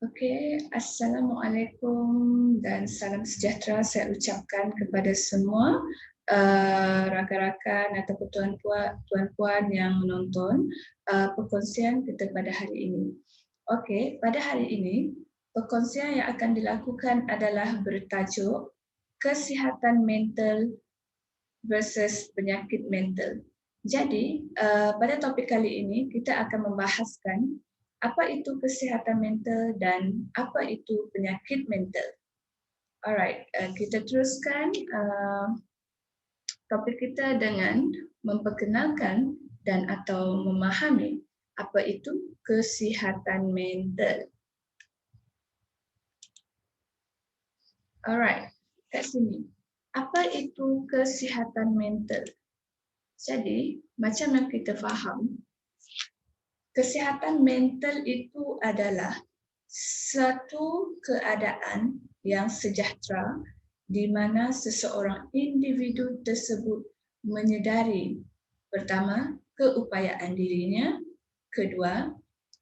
Okey, Assalamualaikum dan salam sejahtera saya ucapkan kepada semua rakan-rakan ataupun tuan-puan yang menonton perkongsian kita pada hari ini. Okey, pada hari ini perkongsian yang akan dilakukan adalah bertajuk kesihatan mental versus penyakit mental. Jadi, pada topik kali ini kita akan membahaskan apa itu kesihatan mental dan apa itu penyakit mental. Alright, kita teruskan topik kita dengan memperkenalkan dan atau memahami apa itu kesihatan mental. Alright, kat sini. Apa itu kesihatan mental? Jadi, macam yang kita faham, kesihatan mental itu adalah satu keadaan yang sejahtera di mana seseorang individu tersebut menyedari pertama, keupayaan dirinya, kedua,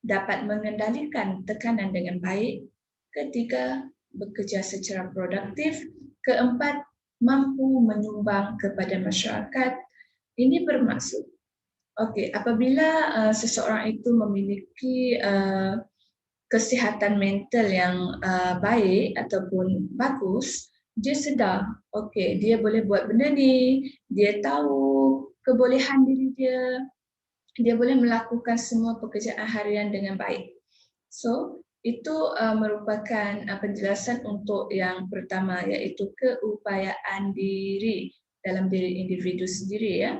dapat mengendalikan tekanan dengan baik, ketiga, bekerja secara produktif, keempat, mampu menyumbang kepada masyarakat. Ini bermaksud, apabila seseorang itu memiliki kesihatan mental yang baik ataupun bagus, dia sedar, dia boleh buat benda ni, dia tahu kebolehan diri dia boleh melakukan semua pekerjaan harian dengan baik. So, itu merupakan penjelasan untuk yang pertama, iaitu keupayaan diri dalam diri individu sendiri ya.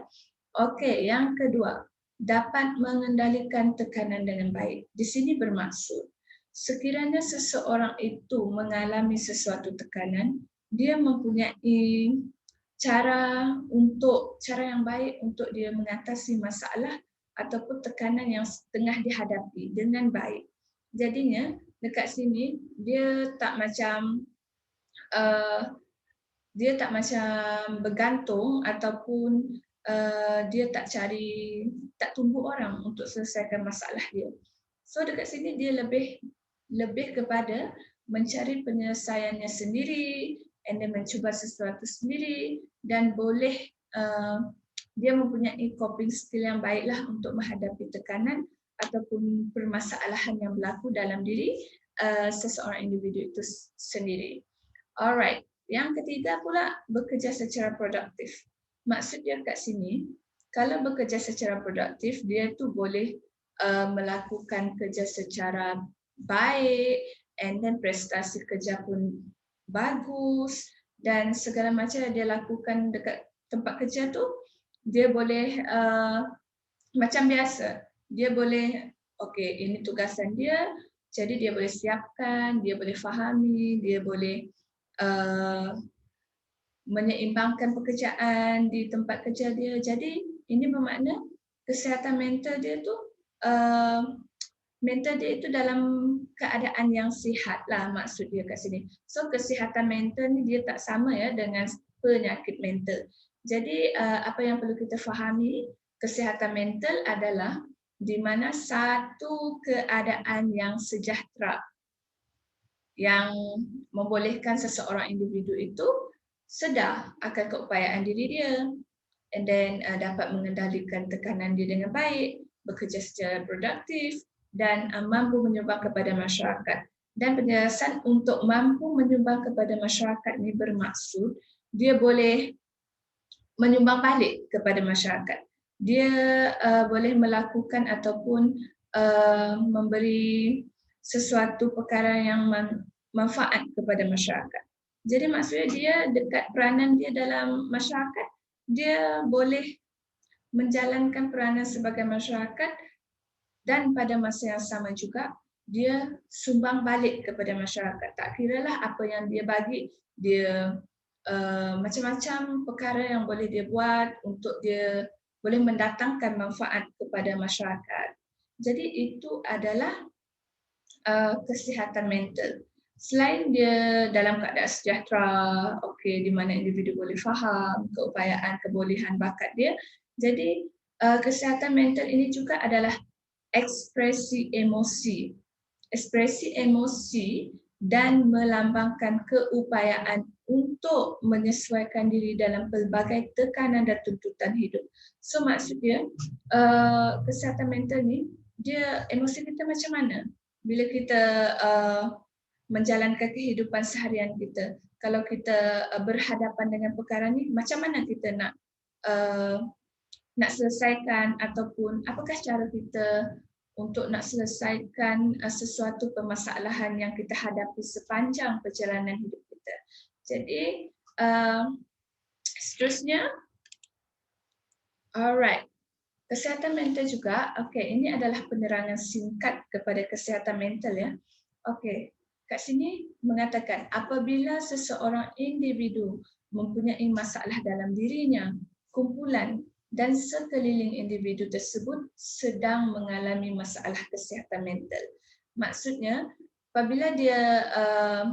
Okey, yang kedua, dapat mengendalikan tekanan dengan baik. Di sini bermaksud, sekiranya seseorang itu mengalami sesuatu tekanan, dia mempunyai cara yang baik untuk dia mengatasi masalah ataupun tekanan yang tengah dihadapi dengan baik. Jadinya, dekat sini dia tak macam bergantung ataupun dia tak tunggu orang untuk selesaikan masalah dia. So dekat sini dia lebih kepada mencari penyelesaiannya sendiri, and then mencuba sesuatu sendiri, dan boleh dia mempunyai coping skill yang baiklah untuk menghadapi tekanan ataupun permasalahan yang berlaku dalam diri seseorang individu itu sendiri. Alright, yang ketiga pula, bekerja secara produktif. Maksud dia kat sini, kalau bekerja secara produktif, dia tu boleh melakukan kerja secara baik, and then prestasi kerja pun bagus, dan segala macam yang dia lakukan dekat tempat kerja tu, dia boleh macam biasa. Dia boleh, ini tugasan dia, jadi dia boleh siapkan, dia boleh fahami, dia boleh menyeimbangkan pekerjaan di tempat kerja dia. Jadi ini bermakna kesihatan mental dia tu dalam keadaan yang sihat lah, maksud dia kat sini. So kesihatan mental ni dia tak sama ya dengan penyakit mental. Jadi apa yang perlu kita fahami, kesihatan mental adalah di mana satu keadaan yang sejahtera yang membolehkan seseorang individu itu sedar akan keupayaan diri dia, and then dapat mengendalikan tekanan dia dengan baik, bekerja secara produktif, dan mampu menyumbang kepada masyarakat. Dan penjelasan untuk mampu menyumbang kepada masyarakat ini bermaksud dia boleh menyumbang balik kepada masyarakat. Dia boleh melakukan ataupun memberi sesuatu perkara yang manfaat kepada masyarakat. Jadi maksudnya dia dekat peranan dia dalam masyarakat, dia boleh menjalankan peranan sebagai masyarakat, dan pada masa yang sama juga dia sumbang balik kepada masyarakat. Tak kiralah apa yang dia bagi, dia macam-macam perkara yang boleh dia buat untuk dia boleh mendatangkan manfaat kepada masyarakat. Jadi itu adalah kesihatan mental. Selain dia dalam keadaan sejahtera, di mana individu boleh faham keupayaan, kebolehan, bakat dia, jadi kesihatan mental ini juga adalah ekspresi emosi. ekspresi emosi dan melambangkan keupayaan untuk menyesuaikan diri dalam pelbagai tekanan dan tuntutan hidup. So maksudnya kesihatan mental ni, dia emosi kita macam mana bila kita menjalankan kehidupan seharian kita. Kalau kita berhadapan dengan perkara ni, macam mana kita nak selesaikan, ataupun apakah cara kita untuk nak selesaikan sesuatu permasalahan yang kita hadapi sepanjang perjalanan hidup kita. Jadi seterusnya, alright, kesihatan mental juga. Okey, ini adalah penerangan singkat kepada kesihatan mental ya. Okey, kat sini mengatakan apabila seseorang individu mempunyai masalah dalam dirinya, kumpulan dan sekeliling individu tersebut sedang mengalami masalah kesihatan mental. Maksudnya, apabila dia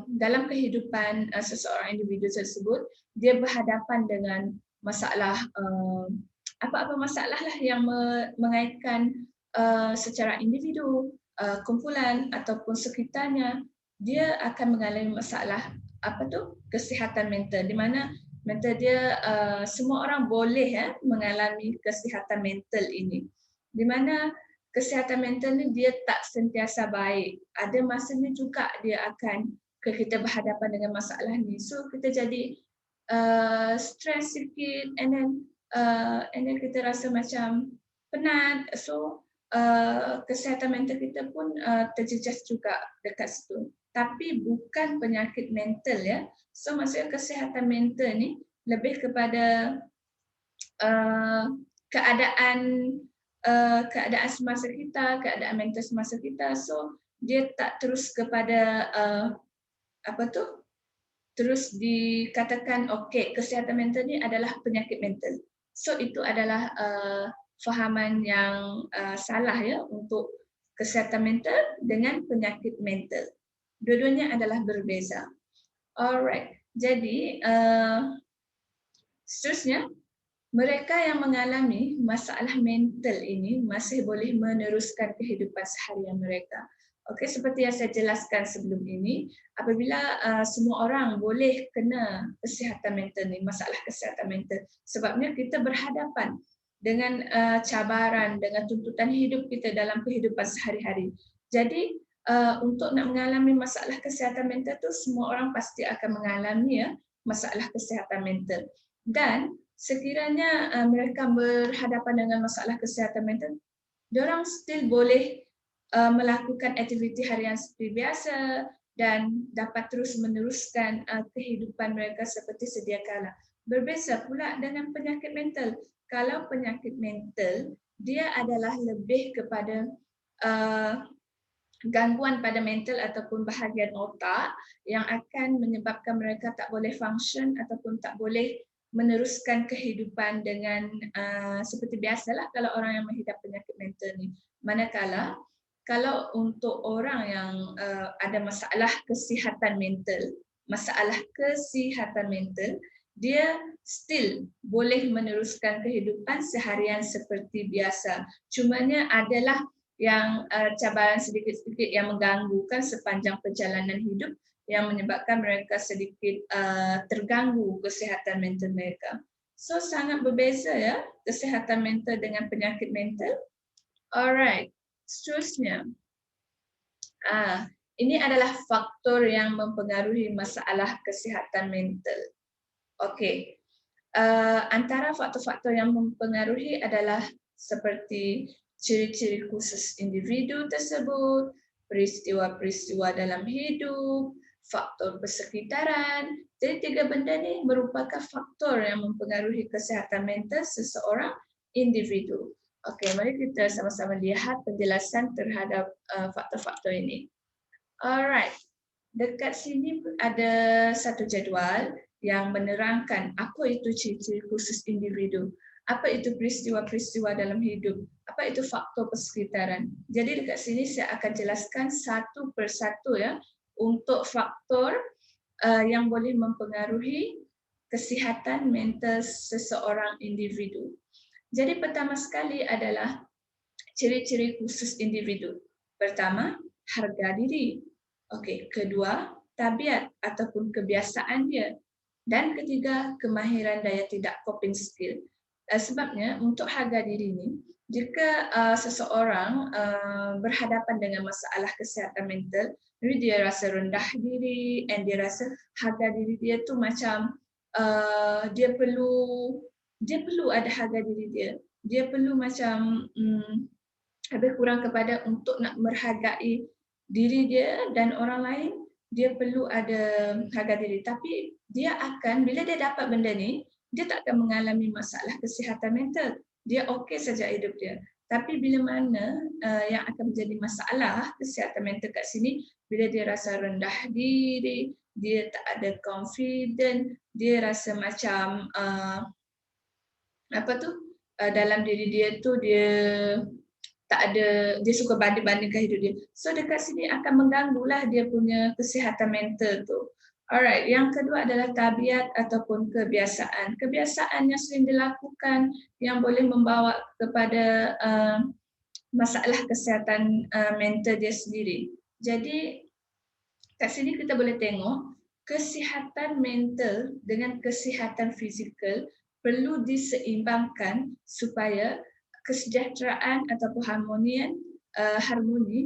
dalam kehidupan seseorang individu tersebut, dia berhadapan dengan masalah, apa-apa masalah lah yang mengaitkan secara individu, kumpulan ataupun sekitarnya, dia akan mengalami masalah kesihatan mental, di mana mental dia semua orang boleh mengalami kesihatan mental ini. Di mana kesihatan mental ni dia tak sentiasa baik. Ada masanya juga dia akan kita berhadapan dengan masalah ni. So kita jadi stres sikit, and then kita rasa macam penat. So kesihatan mental kita pun terjejas juga dekat situ. Tapi bukan penyakit mental ya. So maksudnya kesihatan mental ni lebih kepada keadaan semasa kita, keadaan mental semasa kita. So dia tak terus kepada terus dikatakan okey, kesihatan mental ni adalah penyakit mental. So itu adalah fahaman yang salah ya untuk kesihatan mental dengan penyakit mental. Dua-duanya adalah berbeza. Alright. Jadi seterusnya, mereka yang mengalami masalah mental ini masih boleh meneruskan kehidupan seharian mereka. Okey, seperti yang saya jelaskan sebelum ini, apabila semua orang boleh kena kesihatan mental ni, masalah kesihatan mental, sebabnya kita berhadapan dengan cabaran, dengan tuntutan hidup kita dalam kehidupan sehari-hari. Jadi untuk nak mengalami masalah kesihatan mental tu, semua orang pasti akan mengalami ya masalah kesihatan mental. Dan sekiranya mereka berhadapan dengan masalah kesihatan mental, diorang still boleh melakukan aktiviti harian seperti biasa dan dapat terus meneruskan kehidupan mereka seperti sedia kala. Berbeza pula dengan penyakit mental. Kalau penyakit mental, dia adalah lebih kepada gangguan pada mental ataupun bahagian otak yang akan menyebabkan mereka tak boleh function ataupun tak boleh meneruskan kehidupan dengan seperti biasalah kalau orang yang mengidap penyakit mental ni. Manakala kalau untuk orang yang ada masalah kesihatan mental, dia still boleh meneruskan kehidupan seharian seperti biasa. Cumanya adalah yang cabaran sedikit-sedikit yang mengganggukan sepanjang perjalanan hidup yang menyebabkan mereka sedikit terganggu kesihatan mental mereka. So sangat berbeza ya kesihatan mental dengan penyakit mental. Alright, seterusnya. Ini adalah faktor yang mempengaruhi masalah kesihatan mental. Okey. Antara faktor-faktor yang mempengaruhi adalah seperti ciri-ciri khusus individu tersebut, peristiwa-peristiwa dalam hidup, faktor persekitaran. Jadi tiga benda ni merupakan faktor yang mempengaruhi kesihatan mental seseorang individu. Okey, mari kita sama-sama lihat penjelasan terhadap faktor-faktor ini. Alright. Dekat sini ada satu jadual yang menerangkan apa itu ciri-ciri khusus individu, apa itu peristiwa-peristiwa dalam hidup, apa itu faktor persekitaran. Jadi dekat sini saya akan jelaskan satu persatu ya untuk faktor yang boleh mempengaruhi kesihatan mental seseorang individu. Jadi pertama sekali adalah ciri-ciri khusus individu. Pertama, harga diri. Okey, kedua, tabiat ataupun kebiasaan dia. Dan ketiga, kemahiran daya tidak coping skill. Sebabnya untuk harga diri ni, jika seseorang berhadapan dengan masalah kesihatan mental, jadi dia rasa rendah diri and dia rasa harga diri dia tu macam dia perlu ada harga diri dia. Dia perlu macam lebih kurang kepada untuk nak menghargai diri dia dan orang lain, dia perlu ada harga diri. Tapi dia akan, bila dia dapat benda ni, dia tak akan mengalami masalah kesihatan mental. Dia okey saja hidup dia. Tapi bila mana yang akan menjadi masalah kesihatan mental kat sini, bila dia rasa rendah diri, dia tak ada confident, dia rasa macam dalam diri dia tu dia tak ada, dia suka banding-bandingkan hidup dia. So dekat sini akan mengganggulah dia punya kesihatan mental tu. Alright, yang kedua adalah tabiat ataupun kebiasaan. Kebiasaan yang sering dilakukan yang boleh membawa kepada masalah kesihatan mental dia sendiri. Jadi kat sini kita boleh tengok kesihatan mental dengan kesihatan fizikal perlu diseimbangkan supaya kesejahteraan ataupun harmoni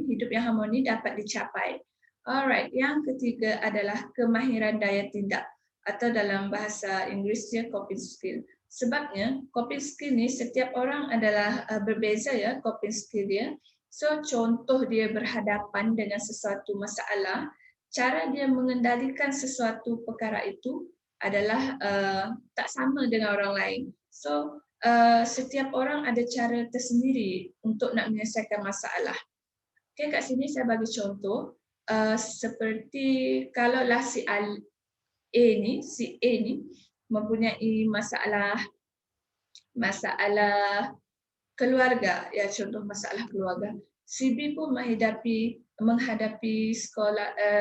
hidup yang harmoni dapat dicapai. Alright, yang ketiga adalah kemahiran daya tindak atau dalam bahasa Inggerisnya coping skill. Sebabnya coping skill ni setiap orang adalah berbeza ya coping skill dia. So contoh dia berhadapan dengan sesuatu masalah, cara dia mengendalikan sesuatu perkara itu adalah tak sama dengan orang lain. So setiap orang ada cara tersendiri untuk nak menyelesaikan masalah. Okay, kat sini saya bagi contoh seperti kalaulah si A ni mempunyai masalah keluarga, ya contoh masalah keluarga. Si B pun menghadapi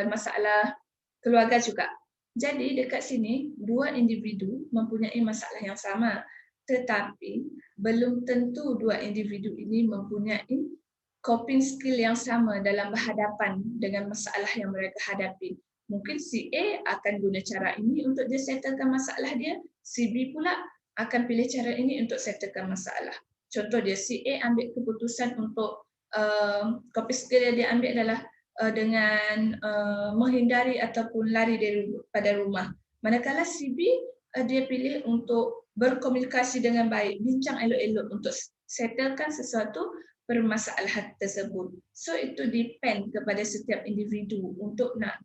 masalah keluarga juga. Jadi dekat sini dua individu mempunyai masalah yang sama, tetapi belum tentu dua individu ini mempunyai coping skill yang sama dalam berhadapan dengan masalah yang mereka hadapi. Mungkin si A akan guna cara ini untuk dia settlekan masalah dia, si B pula akan pilih cara ini untuk settlekan masalah. Contoh dia, si A ambil keputusan untuk coping skill yang dia ambil adalah dengan menghindari ataupun lari daripada rumah. Manakala si B dia pilih untuk berkomunikasi dengan baik, bincang elok-elok untuk settlekan sesuatu permasalahan tersebut. So itu depend kepada setiap individu untuk nak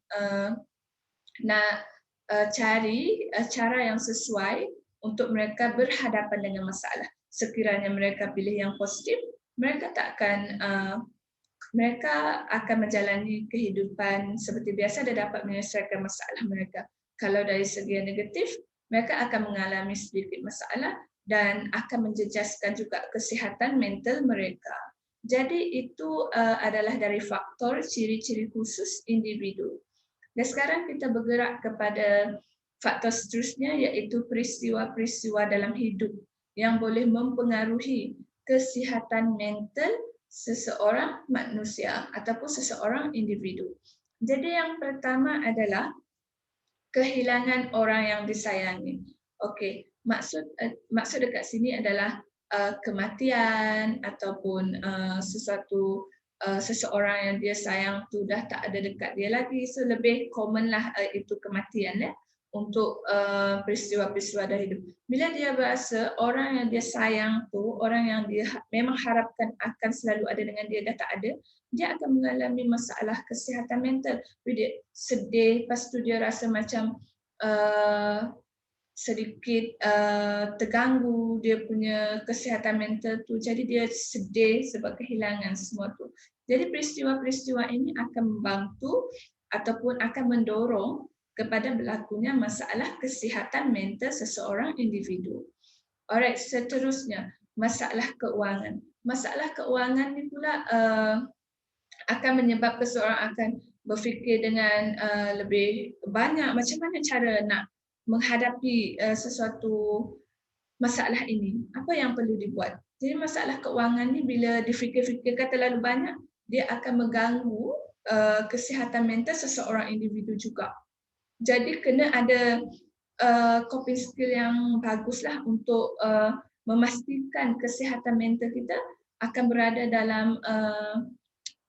cari cara yang sesuai untuk mereka berhadapan dengan masalah. Sekiranya mereka pilih yang positif, mereka akan menjalani kehidupan seperti biasa dan dapat menyelesaikan masalah mereka. Kalau dari segi yang negatif, mereka akan mengalami sedikit masalah dan akan menjejaskan juga kesihatan mental mereka. Jadi itu adalah dari faktor ciri-ciri khusus individu. Dan sekarang kita bergerak kepada faktor seterusnya, iaitu peristiwa-peristiwa dalam hidup yang boleh mempengaruhi kesihatan mental seseorang manusia ataupun seseorang individu. Jadi yang pertama adalah kehilangan orang yang disayangi. Okey, maksud dekat sini adalah kematian ataupun seseorang yang dia sayang tu dah tak ada dekat dia lagi. So lebih common lah itu kematian ya untuk peristiwa-peristiwa dari hidup. Bila dia berasa orang yang dia sayang tu, orang yang dia memang harapkan akan selalu ada dengan dia dah tak ada, dia akan mengalami masalah kesihatan mental. Dia sedih, lepas tu dia rasa macam sedikit terganggu dia punya kesihatan mental tu. Jadi dia sedih sebab kehilangan semua tu. Jadi peristiwa-peristiwa ini akan membantu ataupun akan mendorong kepada berlakunya masalah kesihatan mental seseorang individu. Alright, seterusnya masalah keuangan. Masalah keuangan ni pula akan menyebabkan seseorang akan berfikir dengan lebih banyak macam mana cara nak menghadapi sesuatu masalah ini. Apa yang perlu dibuat? Jadi masalah keuangan ni bila difikir-fikirkan terlalu banyak, dia akan mengganggu kesihatan mental seseorang individu juga. Jadi kena ada coping skill yang baguslah untuk memastikan kesihatan mental kita akan berada dalam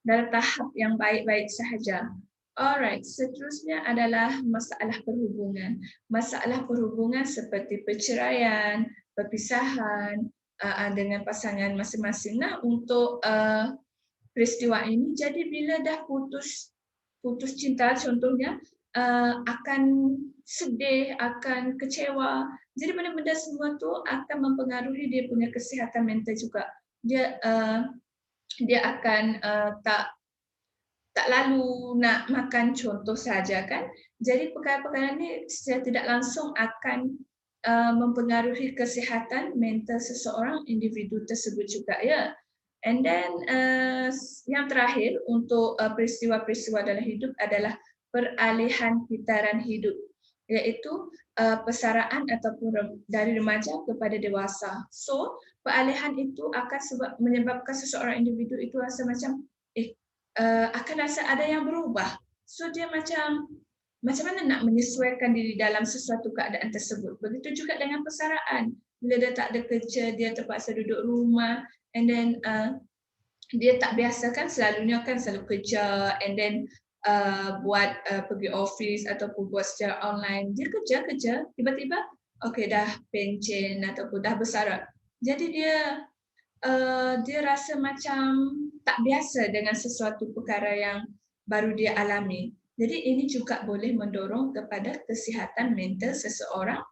tahap yang baik-baik sahaja. Alright, seterusnya adalah masalah perhubungan. Masalah perhubungan seperti perceraian, perpisahan dengan pasangan masing-masing. Nah, untuk peristiwa ini, jadi bila dah putus cinta contohnya, akan sedih, akan kecewa. Jadi benda-benda semua tu akan mempengaruhi dia punya kesihatan mental juga. Dia akan tak lalu nak makan, contoh saja kan. Jadi perkara-perkara ini secara tidak langsung akan mempengaruhi kesihatan mental seseorang individu tersebut juga ya. And then yang terakhir untuk peristiwa-peristiwa dalam hidup adalah peralihan putaran hidup, iaitu persaraan ataupun dari remaja kepada dewasa. So peralihan itu akan menyebabkan seseorang individu itu rasa macam akan rasa ada yang berubah. So dia macam mana nak menyesuaikan diri dalam sesuatu keadaan tersebut. Begitu juga dengan persaraan. Bila dia tak ada kerja, dia terpaksa duduk rumah, and then dia tak biasa kan, selalunya kan selalu kerja, and then buat pergi office ataupun buat secara online. Dia kerja, tiba-tiba okey dah pencen ataupun dah bersarat. Jadi dia rasa macam tak biasa dengan sesuatu perkara yang baru dia alami. Jadi ini juga boleh mendorong kepada kesihatan mental seseorang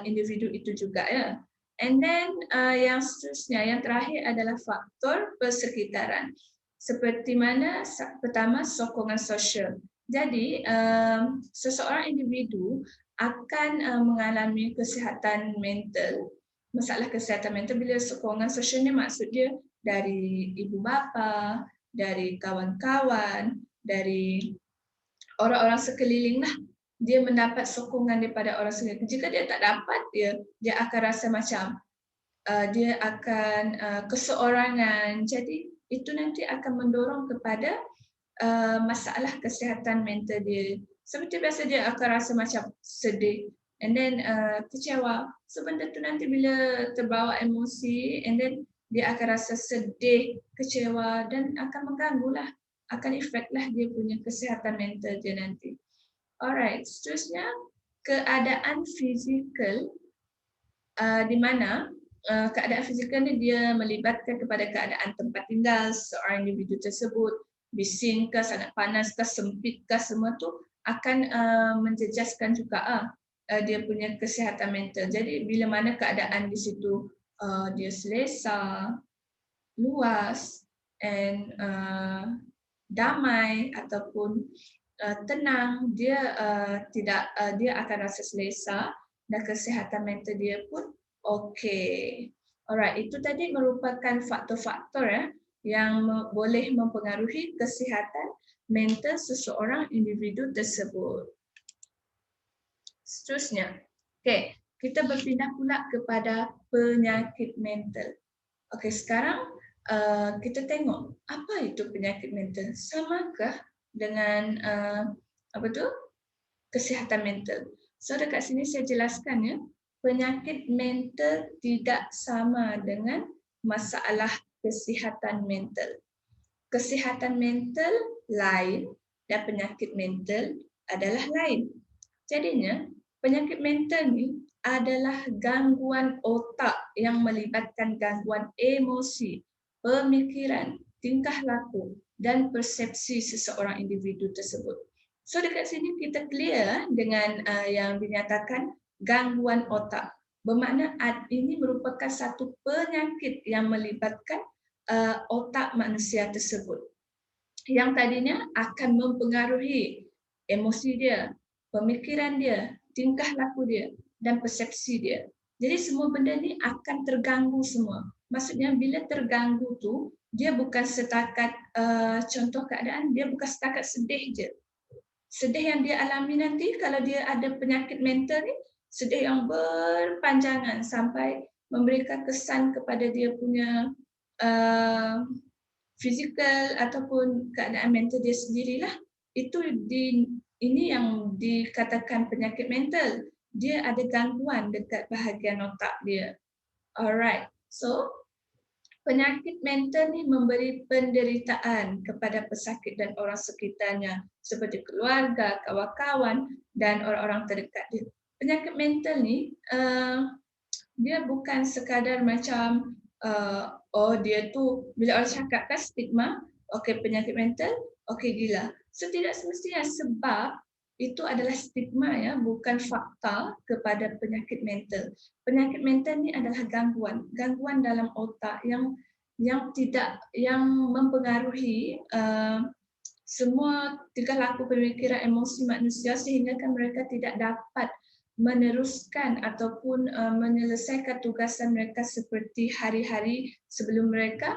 individu itu juga ya. And then yang seterusnya, yang terakhir adalah faktor persekitaran. Seperti mana pertama, sokongan sosial. Jadi seseorang individu akan mengalami kesihatan mental, masalah kesihatan mental bila sokongan sosialnya, maksud dia dari ibu bapa, dari kawan-kawan, dari orang-orang sekeliling lah. Dia mendapat sokongan daripada orang sekeliling. Jika dia tak dapat, dia akan rasa macam dia akan keseorangan. Jadi itu nanti akan mendorong kepada masalah kesihatan mental dia. Seperti biasa dia akan rasa macam sedih, and then kecewa. So benda tu nanti bila terbawa emosi, and then dia akan rasa sedih, kecewa, dan akan mengganggulah, akan efeklah dia punya kesihatan mental dia nanti. Alright, seterusnya keadaan fizikal, di mana keadaan fizikal ni dia melibatkan kepada keadaan tempat tinggal seorang individu tersebut, bising ke, sangat panas ke, sempit ke, semua tu akan menjejaskan juga dia punya kesihatan mental. Jadi bila mana keadaan di situ dia selesa, luas, and damai ataupun tenang, dia akan rasa selesa dan kesihatan mental dia pun okey. Alright, itu tadi merupakan faktor-faktor yang boleh mempengaruhi kesihatan mental seseorang individu tersebut. Seterusnya, okey, kita berpindah pula kepada penyakit mental. Okey, sekarang kita tengok apa itu penyakit mental. Samakah dengan kesihatan mental? So dekat sini saya jelaskan ya, penyakit mental tidak sama dengan masalah kesihatan mental. Kesihatan mental lain dan penyakit mental adalah lain. Jadinya penyakit mental ni adalah gangguan otak yang melibatkan gangguan emosi, pemikiran, tingkah laku dan persepsi seseorang individu tersebut. So dekat sini kita clear dengan yang dinyatakan gangguan otak. Bermakna ini merupakan satu penyakit yang melibatkan otak manusia tersebut, yang tadinya akan mempengaruhi emosi dia, pemikiran dia, tingkah laku dia dan persepsi dia. Jadi semua benda ni akan terganggu semua. Maksudnya bila terganggu tu, dia bukan setakat contoh keadaan, dia bukan setakat sedih je. Sedih yang dia alami nanti kalau dia ada penyakit mental ni, sedih yang berpanjangan sampai memberikan kesan kepada dia punya fizikal ataupun keadaan mental dia sendirilah. Itu ini yang dikatakan penyakit mental. Dia ada gangguan dekat bahagian otak dia. Alright, so penyakit mental ni memberi penderitaan kepada pesakit dan orang sekitarnya seperti keluarga, kawan-kawan dan orang-orang terdekat dia. Penyakit mental ni dia bukan sekadar macam oh dia tu bila orang cakap kan stigma, okey penyakit mental, okey gila. So tidak semestinya sebab itu adalah stigma ya, bukan fakta kepada penyakit mental. Penyakit mental ni adalah gangguan dalam otak yang mempengaruhi semua tingkah laku, pemikiran, emosi manusia sehingga kan mereka tidak dapat meneruskan ataupun menyelesaikan tugasan mereka seperti hari-hari sebelum mereka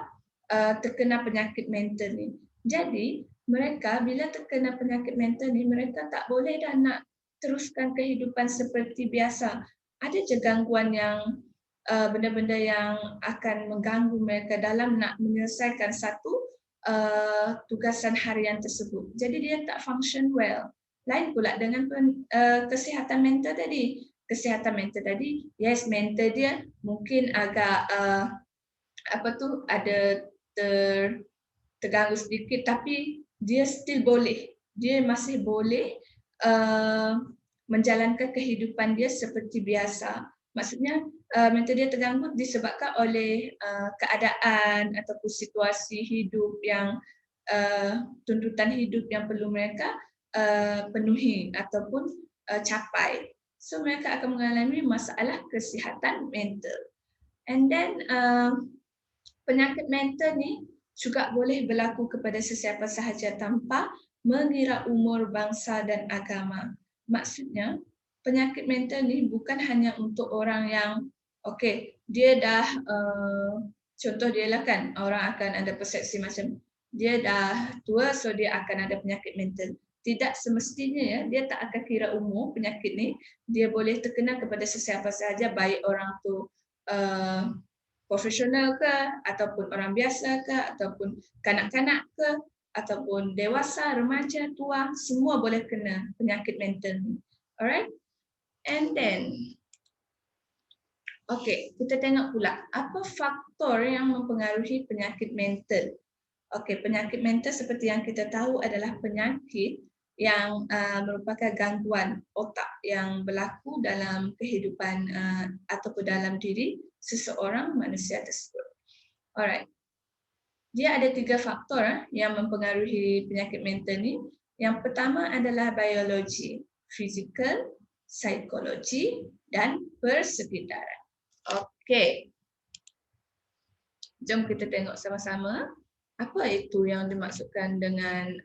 terkena penyakit mental ni. Jadi mereka bila terkena penyakit mental ni, mereka tak boleh dah nak teruskan kehidupan seperti biasa. Ada je gangguan yang benda-benda yang akan mengganggu mereka dalam nak menyelesaikan satu tugasan harian tersebut. Jadi dia tak function well. Lain pula dengan kesihatan mental tadi. Kesihatan mental tadi, yes mental dia mungkin agak ada terganggu sedikit, tapi dia still boleh. Dia masih boleh menjalankan kehidupan dia seperti biasa. Maksudnya mental dia terganggu disebabkan oleh keadaan ataupun situasi hidup yang tuntutan hidup yang perlu mereka penuhi ataupun capai. So mereka akan mengalami masalah kesihatan mental. And then penyakit mental ni juga boleh berlaku kepada sesiapa sahaja tanpa mengira umur, bangsa dan agama. Maksudnya penyakit mental ni bukan hanya untuk orang yang okey, dia dah contoh dia lah kan, orang akan ada persepsi macam dia dah tua so dia akan ada penyakit mental. Tidak semestinya ya, dia tak akan kira umur penyakit ni, dia boleh terkena kepada sesiapa sahaja, baik orang tu profesional ke, ataupun orang biasa ke, ataupun kanak-kanak ke, ataupun dewasa, remaja, tua, semua boleh kena penyakit mental ni. Alright? And then, okay, kita tengok pula apa faktor yang mempengaruhi penyakit mental. Okay, penyakit mental seperti yang kita tahu adalah penyakit yang merupakan gangguan otak yang berlaku dalam kehidupan ataupun dalam diri seseorang manusia tersebut. Alright. Dia ada 3 faktor yang mempengaruhi penyakit mental ni. Yang pertama adalah biologi, fizikal, psikologi dan persekitaran. Okey. Jom kita tengok sama-sama. Apa itu yang dimaksudkan dengan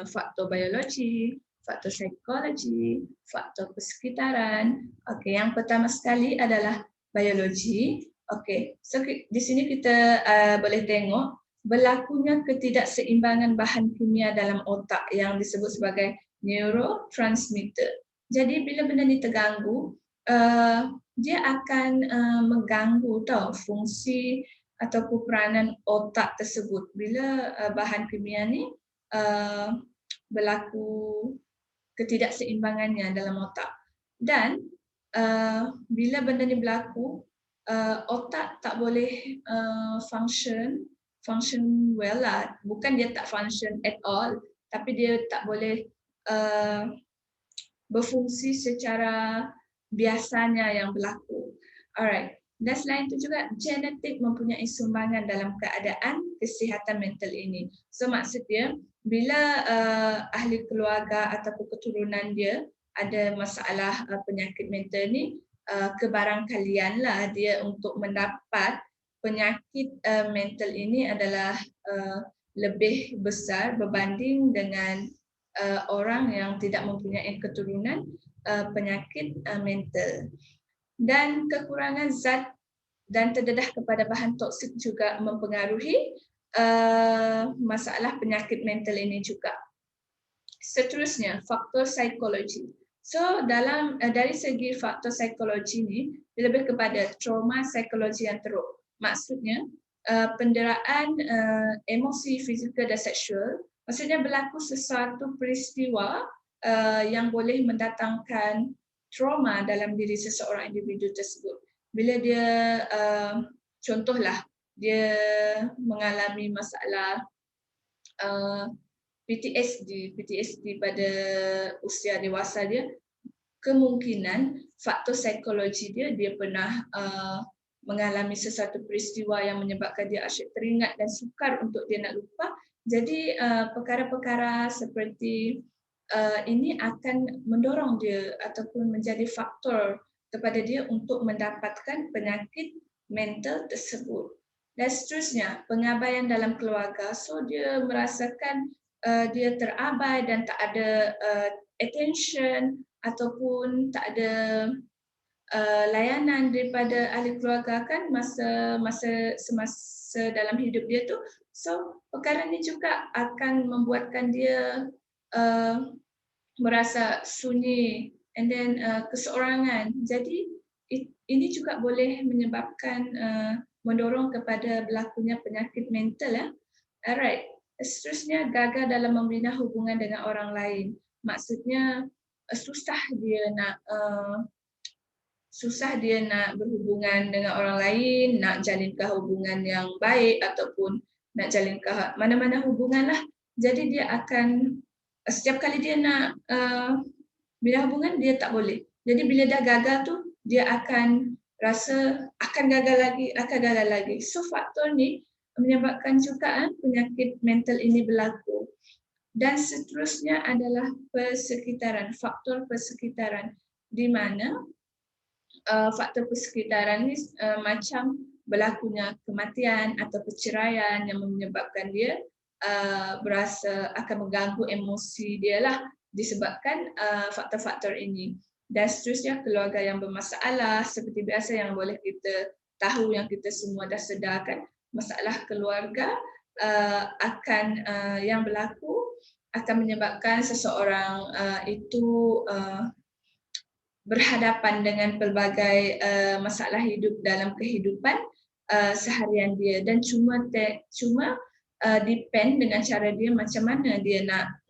faktor biologi, faktor psikologi, faktor persekitaran? Okey, yang pertama sekali adalah biologi. Okey, so di sini kita boleh tengok berlakunya ketidakseimbangan bahan kimia dalam otak yang disebut sebagai neurotransmitter. Jadi bila benda ni terganggu, dia akan mengganggu fungsi ataupun peranan otak tersebut. Bila bahan kimia ni berlaku ketidakseimbangannya dalam otak. Dan bila benda ni berlaku, otak tak boleh function well lah. Bukan dia tak function at all, tapi dia tak boleh berfungsi secara biasanya yang berlaku. Alright. Dan selain itu juga genetik mempunyai sumbangan dalam keadaan kesihatan mental ini. So maksudnya bila ahli keluarga ataupun keturunan dia ada masalah penyakit mental ni, kebarangkalianlah dia untuk mendapat penyakit mental ini adalah lebih besar berbanding dengan orang yang tidak mempunyai keturunan penyakit mental. Dan kekurangan zat dan terdedah kepada bahan toksik juga mempengaruhi masalah penyakit mental ini juga. Seterusnya, faktor psikologi. So dari segi faktor psikologi ini lebih kepada trauma psikologi yang teruk. Maksudnya penderaan emosi, fizikal dan seksual, maksudnya berlaku sesuatu peristiwa yang boleh mendatangkan trauma dalam diri seseorang individu tersebut. Bila dia contohlah dia mengalami masalah PTSD pada usia dewasa dia, kemungkinan faktor psikologi dia pernah mengalami sesuatu peristiwa yang menyebabkan dia asyik teringat dan sukar untuk dia nak lupa. Jadi perkara-perkara seperti ini akan mendorong dia ataupun menjadi faktor kepada dia untuk mendapatkan penyakit mental tersebut. Dan seterusnya, pengabaian dalam keluarga. So dia merasakan dia terabai dan tak ada attention ataupun tak ada layanan daripada ahli keluarga kan semasa dalam hidup dia tu. So perkara ni juga akan membuatkan dia merasa sunyi and then keseorangan. Jadi ini juga boleh menyebabkan mendorong kepada berlakunya penyakit mental. Alright. Seterusnya, gagal dalam membina hubungan dengan orang lain. Maksudnya susah dia nak berhubungan dengan orang lain, nak jalinkah hubungan yang baik ataupun nak jalinkah mana-mana hubungan lah. Jadi dia akan setiap kali dia nak bina hubungan dia tak boleh. Jadi bila dah gagal tu dia akan rasa akan gagal lagi. So faktor ni menyebabkan juga penyakit mental ini berlaku. Dan seterusnya adalah persekitaran, faktor persekitaran, di mana faktor persekitaran ni macam berlakunya kematian atau perceraian yang menyebabkan dia berasa akan mengganggu emosi dia lah disebabkan faktor-faktor ini. Dan seterusnya keluarga yang bermasalah, seperti biasa yang boleh kita tahu yang kita semua dah sedarkan, masalah keluarga akan yang berlaku akan menyebabkan seseorang itu berhadapan dengan pelbagai masalah hidup dalam kehidupan seharian dia dan cuma depend dengan cara dia macam mana dia nak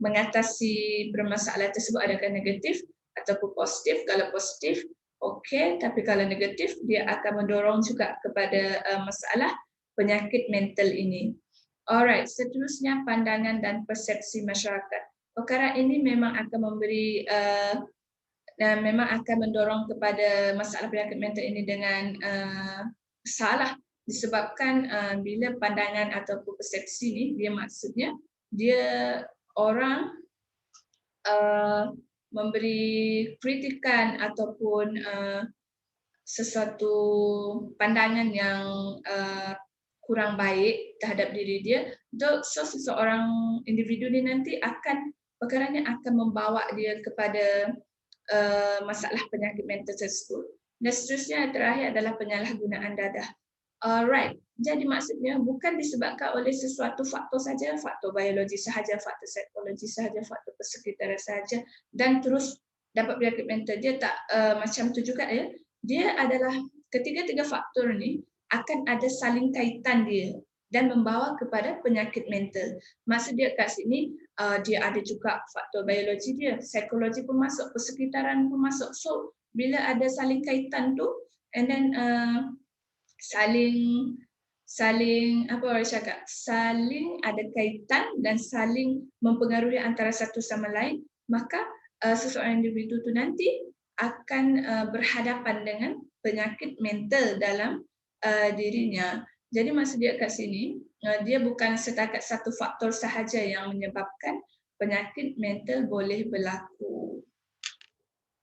mengatasi bermasalah tersebut, adakah negatif ataupun positif. Kalau positif, okey, tapi kalau negatif dia akan mendorong juga kepada masalah penyakit mental ini. Alright, seterusnya pandangan dan persepsi masyarakat. Perkara ini memang akan memberi dan memang akan mendorong kepada masalah penyakit mental ini dengan salah disebabkan bila pandangan ataupun persepsi ni dia maksudnya dia orang memberi kritikan ataupun sesuatu pandangan yang kurang baik terhadap diri dia. So seseorang individu ni nanti akan perkaranya akan membawa dia kepada masalah penyakit mental tersebut. Dan seterusnya terakhir adalah penyalahgunaan dadah. Alright, jadi maksudnya bukan disebabkan oleh sesuatu faktor saja, faktor biologi sahaja, faktor psikologi sahaja, faktor persekitaran sahaja dan terus dapat penyakit mental. Dia tak macam tu juga ya. Dia adalah ketiga-tiga faktor ni akan ada saling kaitan dia dan membawa kepada penyakit mental. Maksud dia kat sini dia ada juga faktor biologi dia, psikologi pun masuk, persekitaran pun masuk. So bila ada saling kaitan tu and then saling apa orang cakap, saling ada kaitan dan saling mempengaruhi antara satu sama lain, maka seseorang individu tu nanti akan berhadapan dengan penyakit mental dalam dirinya. Jadi maksud dia kat sini, dia bukan setakat satu faktor sahaja yang menyebabkan penyakit mental boleh berlaku.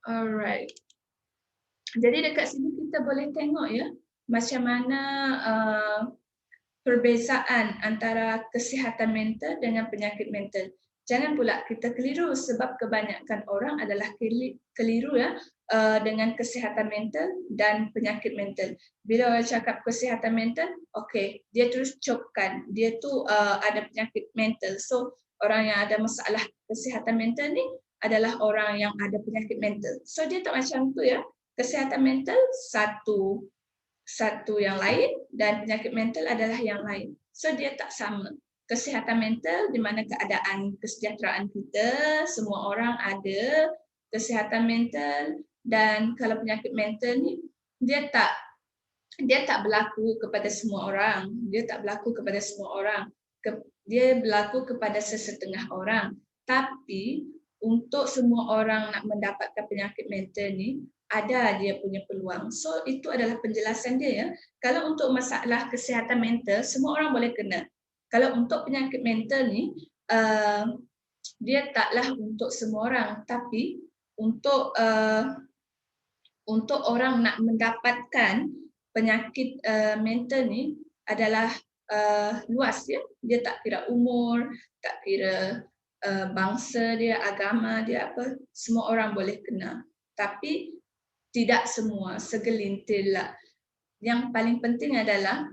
Alright. Jadi dekat sini kita boleh tengok ya, macam mana perbezaan antara kesihatan mental dengan penyakit mental. Jangan pula kita keliru sebab kebanyakan orang adalah keliru ya dengan kesihatan mental dan penyakit mental. Bila orang cakap kesihatan mental, okey, dia terus copkan dia tu ada penyakit mental. So orang yang ada masalah kesihatan mental ni adalah orang yang ada penyakit mental. So dia tak macam tu ya. Kesihatan mental satu, satu yang lain dan penyakit mental adalah yang lain. So dia tak sama. Kesihatan mental di mana keadaan kesejahteraan kita, semua orang ada kesihatan mental, dan kalau penyakit mental ni dia tak berlaku kepada semua orang. Dia tak berlaku kepada semua orang. Dia berlaku kepada sesetengah orang. Tapi untuk semua orang nak mendapatkan penyakit mental ni, ada dia punya peluang. So itu adalah penjelasan dia ya. Kalau untuk masalah kesihatan mental, semua orang boleh kena. Kalau untuk penyakit mental ni, dia taklah untuk semua orang, tapi untuk orang nak mendapatkan penyakit mental ni adalah luas ya. Dia tak kira umur, tak kira bangsa dia, agama dia apa, semua orang boleh kena. Tapi tidak semua, segelintir lah. Yang paling penting adalah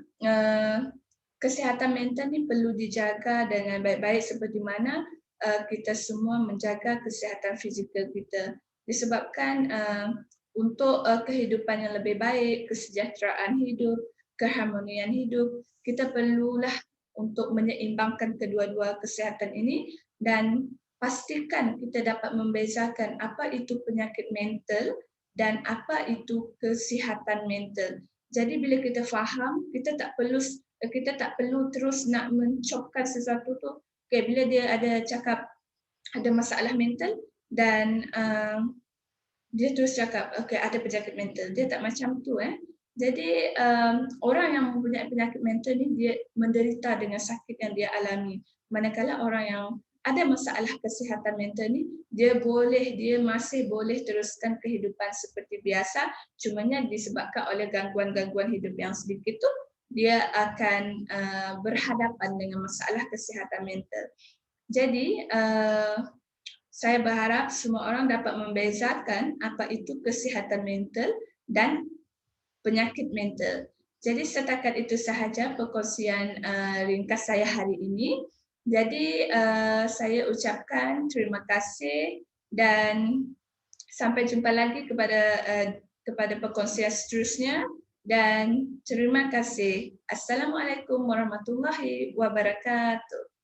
kesihatan mental ni perlu dijaga dengan baik-baik seperti mana kita semua menjaga kesihatan fizikal kita. Disebabkan untuk kehidupan yang lebih baik, kesejahteraan hidup, keharmonian hidup, kita perlulah untuk menyeimbangkan kedua-dua kesihatan ini dan pastikan kita dapat membezakan apa itu penyakit mental dan apa itu kesihatan mental. Jadi bila kita faham, kita tak perlu terus nak mencopkan sesuatu tu. Okay, bila dia ada cakap ada masalah mental dan dia terus cakap okay, ada penyakit mental. Dia tak macam tu Jadi orang yang mempunyai penyakit mental ni dia menderita dengan sakit yang dia alami. Manakala orang yang ada masalah kesihatan mental ni dia masih boleh teruskan kehidupan seperti biasa, cumanya disebabkan oleh gangguan-gangguan hidup yang sedikit tu dia akan berhadapan dengan masalah kesihatan mental. Jadi saya berharap semua orang dapat membezakan apa itu kesihatan mental dan penyakit mental. Jadi setakat itu sahaja perkongsian ringkas saya hari ini. Jadi saya ucapkan terima kasih dan sampai jumpa lagi kepada perkongsian seterusnya dan terima kasih. Assalamualaikum warahmatullahi wabarakatuh.